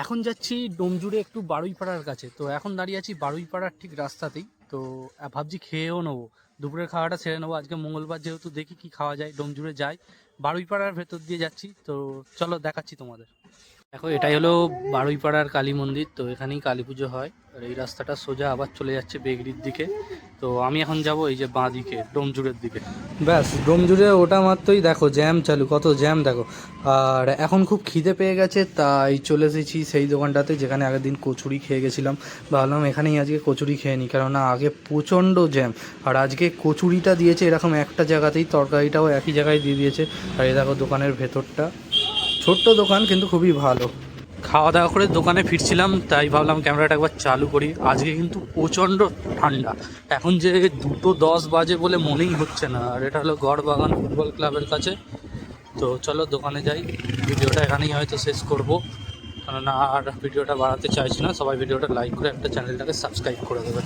এখন যাচ্ছি ডোমজুড়ে একটু বারুইপাড়ার কাছে। তো এখন দাঁড়িয়ে আছি বারুইপাড়ার ঠিক রাস্তাতেই। তো ভাবছি খেয়েও নেবো, দুপুরের খাওয়াটা সেরে নেবো। আজকে মঙ্গলবার যেহেতু, দেখি কি খাওয়া যায়। ডোমজুড়ে যাই, বারুইপাড়ার ভেতর দিয়ে যাচ্ছি। তো চলো দেখাচ্ছি তোমাদের। দেখো, এটাই হলো বারুইপাড়ার কালী মন্দির। তো এখানেই কালী পুজো হয়। আর এই রাস্তাটা সোজা আবার চলে যাচ্ছে বেগড়ির দিকে। তো আমি এখন যাব এই যে বাঁ দিকে, ডোমজুড়ের দিকে। ব্যাস, ডোমজুড়ে ওটা মাত্রই দেখো জ্যাম চালু, কত জ্যাম দেখো। আর এখন খুব খিদে পেয়ে গেছে, তাই চলে এসেছি সেই দোকানটাতে যেখানে আগের দিন কচুরি খেয়ে গেছিলাম। ভাবলাম এখানেই আজকে কচুরি খেয়ে নিই, কেননা আগে প্রচণ্ড জ্যাম। আর আজকে কচুরিটা দিয়েছে এরকম একটা জায়গাতেই, তরকারিটাও একই জায়গায় দিয়ে দিয়েছে। আর এই দেখো দোকানের ভেতরটা, ছোট্ট দোকান কিন্তু খুবই ভালো। খাওয়া দাওয়া করে দোকানে ফিরছিলাম, তাই ভাবলাম ক্যামেরাটা একবার চালু করি। আজকে কিন্তু প্রচণ্ড ঠান্ডা। এখন যে 2:10 বাজে বলে মনেই হচ্ছে না। আর এটা হলো গড়বাগান ফুটবল ক্লাবের কাছে। তো চলো দোকানে যাই। ভিডিওটা এখানেই হয়তো শেষ করবো, কারণ আর ভিডিওটা বাড়াতে চাইছি না। সবাই ভিডিওটা লাইক করে একটা চ্যানেলটাকে সাবস্ক্রাইব করে দেবে।